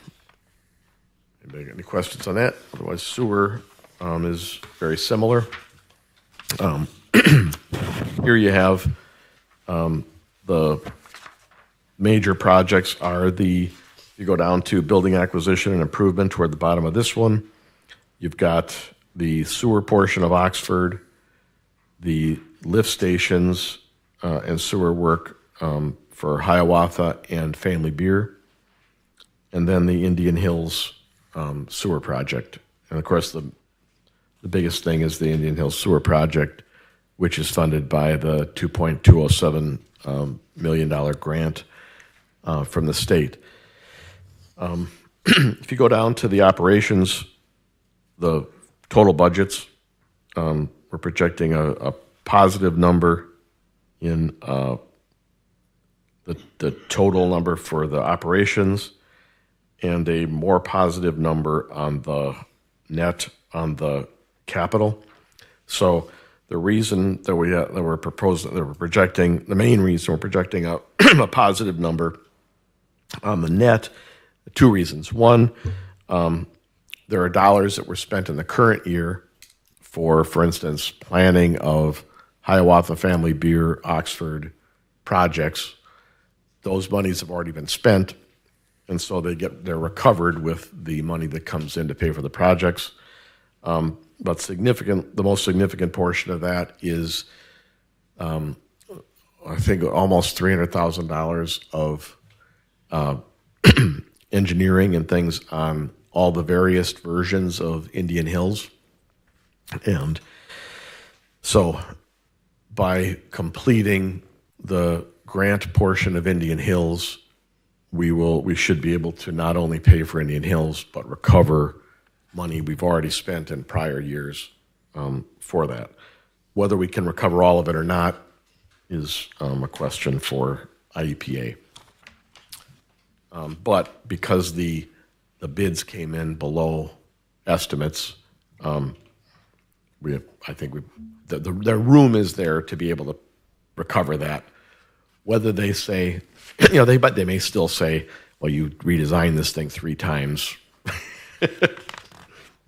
got any questions on that? Otherwise, sewer is very similar. Here you have the major projects are you go down to building acquisition and improvement toward the bottom of this one. You've got the sewer portion of Oxford, the lift stations and sewer work for Hiawatha and Family Beer, and then the Indian Hills sewer project. And of course, the biggest thing is the Indian Hills sewer project, which is funded by the $2.207 million grant from the state. If you go down to the operations, the total budgets, we're projecting a positive number in the total number for the operations, and a more positive number on the net on the capital. So the reason that we're projecting, the main reason we're projecting a positive number on the net, two reasons. One, there are dollars that were spent in the current year for instance, planning of Hiawatha Family Beer, Oxford projects. Those monies have already been spent, and so they're recovered with the money that comes in to pay for the projects. But the most significant portion of that is, I think, almost $300,000 of engineering and things on all the various versions of Indian Hills. And so by completing the grant portion of Indian Hills, we should be able to not only pay for Indian Hills, but recover money we've already spent in prior years for that. Whether we can recover all of it or not is a question for IEPA. But because the bids came in below estimates, the room is there to be able to recover that. Whether they say, they may still say, well, you redesigned this thing 3 times.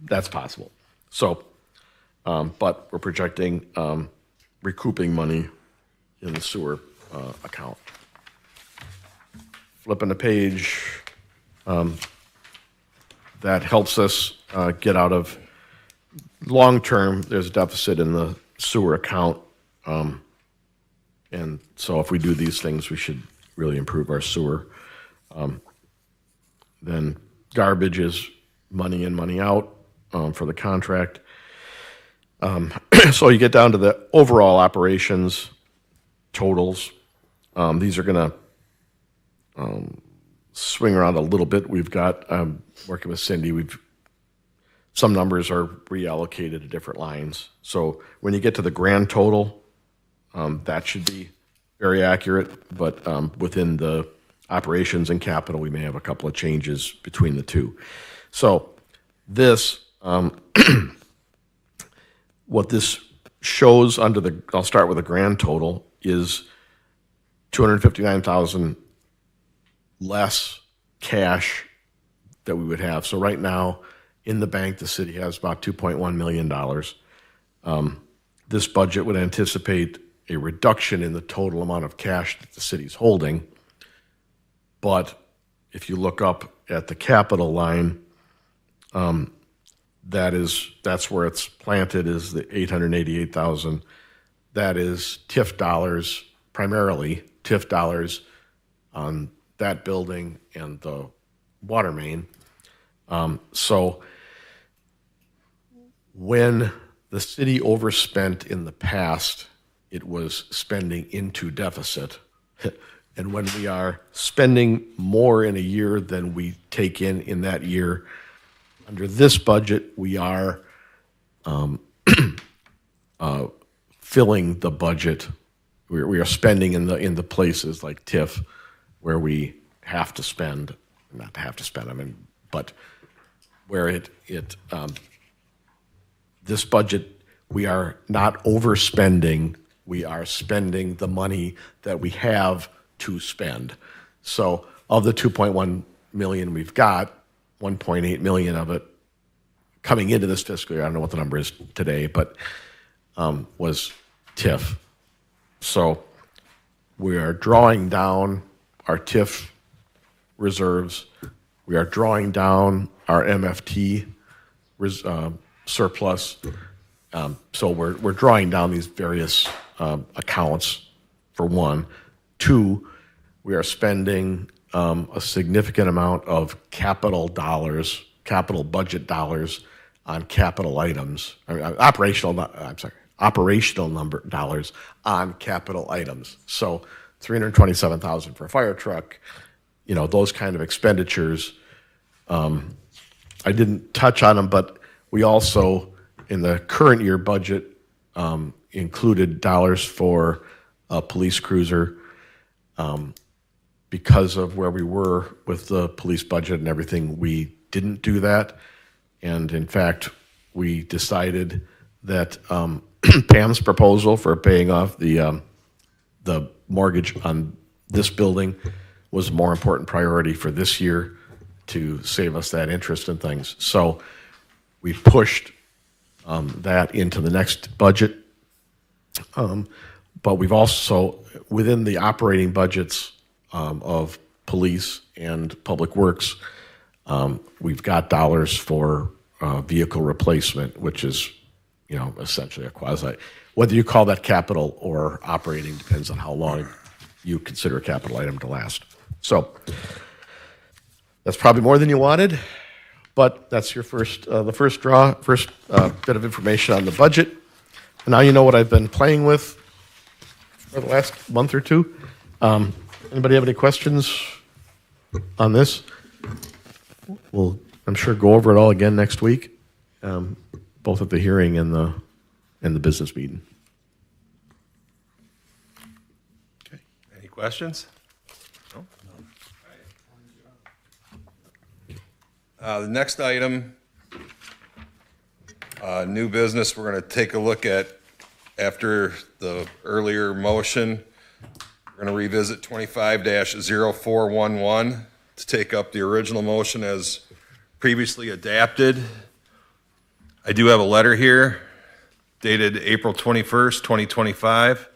That's possible. So, but we're projecting recouping money in the sewer account. Flipping the page, that helps us get out of long term. There's a deficit in the sewer account, and so if we do these things, we should really improve our sewer. Then garbage is money in, money out for the contract. So you get down to the overall operations totals. These are going to swing around a little bit. We've got, working with Cindy, we've some numbers are reallocated to different lines. So when you get to the grand total, that should be very accurate, but within the operations and capital, we may have a couple of changes between the two. So this, what this shows under the, I'll start with the grand total, is 259,000 less cash that we would have. So right now, in the bank, the city has about $2.1 million. This budget would anticipate a reduction in the total amount of cash that the city's holding. But if you look up at the capital line, that's where it's planted, is the 888,000. That is TIF dollars, primarily TIF dollars on that building and the water main. So when the city overspent in the past, it was spending into deficit. And when we are spending more in a year than we take in that year, under this budget, we are filling the budget. We are spending in the places like TIF where we have to spend, not have to spend, I mean, but where this budget, we are not overspending, we are spending the money that we have to spend. So of the 2.1 million we've got, 1.8 million of it coming into this fiscal year, I don't know what the number is today, but was TIF. So we are drawing down our TIF reserves. We are drawing down our MFT surplus. So we're drawing down these various accounts, for one. Two, we are spending a significant amount of capital budget dollars on capital items, operational number dollars on capital items. So $327,000 for a fire truck, those kind of expenditures. I didn't touch on them, but we also, in the current year budget, included dollars for a police cruiser. Because of where we were with the police budget and everything, we didn't do that. And in fact, we decided that Pam's proposal for paying off the mortgage on this building was a more important priority for this year to save us that interest and things. So we pushed that into the next budget. But we've also, within the operating budgets of police and public works, we've got dollars for vehicle replacement, which is, essentially a quasi. Whether you call that capital or operating depends on how long you consider a capital item to last. So that's probably more than you wanted, but that's your first bit of information on the budget. And now you know what I've been playing with for the last month or two. Anybody have any questions on this? We'll, I'm sure, go over it all again next week, both at the hearing and the business meeting. Okay. Any questions? No? The next item, new business, we're going to take a look at, after the earlier motion, we're going to revisit 25-0411 to take up the original motion as previously adapted. I do have a letter here dated April 21st, 2025.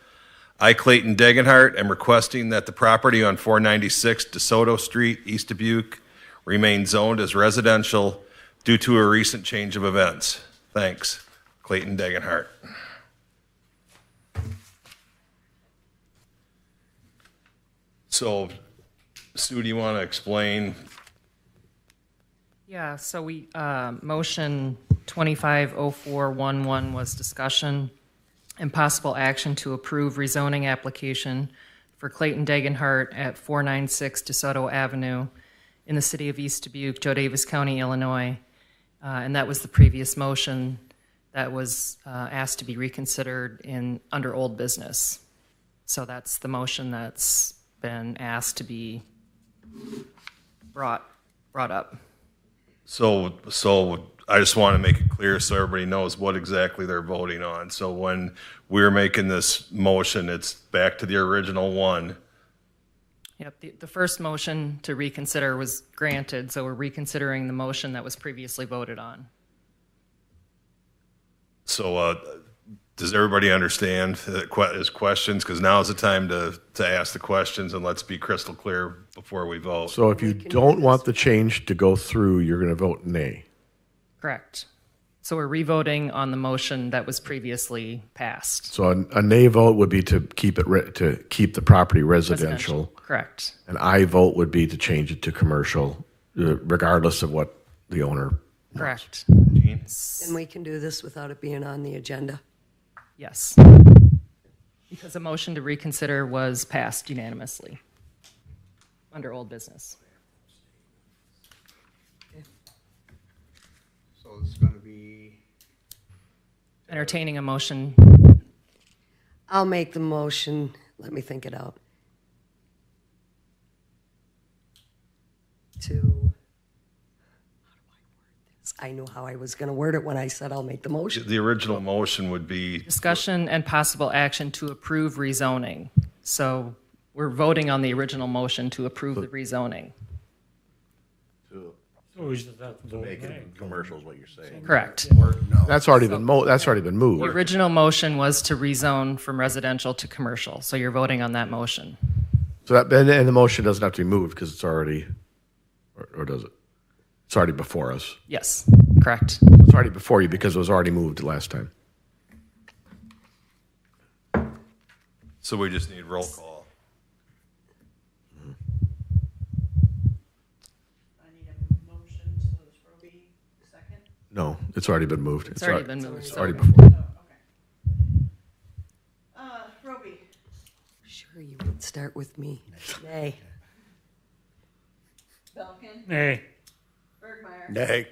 I, Clayton Degenhart, am requesting that the property on 496 DeSoto Street, East Dubuque, remain zoned as residential due to a recent change of events. Thanks, Clayton Degenhart. So, Sue, do you want to explain? Yeah, so we, motion 250411 was discussion and possible action to approve rezoning application for Clayton Degenhart at 496 DeSoto Avenue in the city of East Dubuque, Joe Davis County, Illinois. And that was the previous motion that was asked to be reconsidered under old business. So that's the motion that's been asked to be brought up. So I just want to make it clear so everybody knows what exactly they're voting on. So when we're making this motion, it's back to the original one. Yep, the first motion to reconsider was granted, so we're reconsidering the motion that was previously voted on. So does everybody understand his questions? Because now is the time to ask the questions, and let's be crystal clear before we vote. So if you don't want the change to go through, you're going to vote nay. Correct. So we're revoting on the motion that was previously passed. So a nay vote would be to keep the property residential. Correct. An aye vote would be to change it to commercial, regardless of what the owner. Correct. And we can do this without it being on the agenda. Yes. Because a motion to reconsider was passed unanimously under old business. So it's going to be, Entertaining a motion. I'll make the motion. Let me think it out. I knew how I was going to word it when I said I'll make the motion. The original motion would be Discussion and possible action to approve rezoning. So we're voting on the original motion to approve the rezoning. So we just have to vote Make nay. it commercial is what you're saying. Correct. That's already been moved. The original motion was to rezone from residential to commercial, so you're voting on that motion. So and the motion doesn't have to be moved because it's already, or does it? It's already before us. Yes, correct. It's already before you because it was already moved last time. so we just need roll call. I need a motion, so it's Roby, second. No, it's already been moved. It's already been moved. It's already before. Roby. Sure, you would start with me. Nay. Belkin. Nay. Bergmeyer. Nay.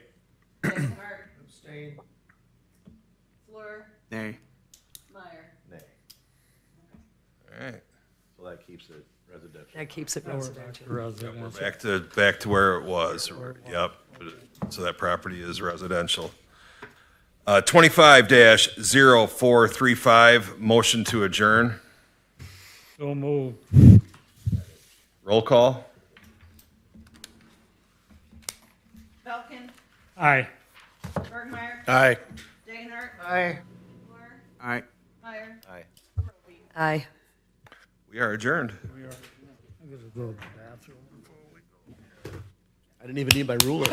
Degenhardt. Abstain. Fleur. nay. Meyer. Nay. All right. So that keeps it residential. That keeps it residential. Residential. Back to where it was. Yep. So that property is residential. 25-0435, motion to adjourn. So move. Roll call. Belkin. Aye. Bergmeyer. Aye. Degenhardt. Aye. Fleur. All right. Meyer. Aye. Roby. Aye. We are adjourned. I'm gonna go to the bathroom. I didn't even need my ruler.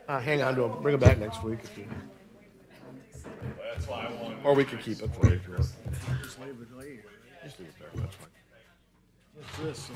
Hang on to them. Bring them back next week. Or we can keep it for you if you want. Just leave it later. Just leave it there. That's fine. What's this?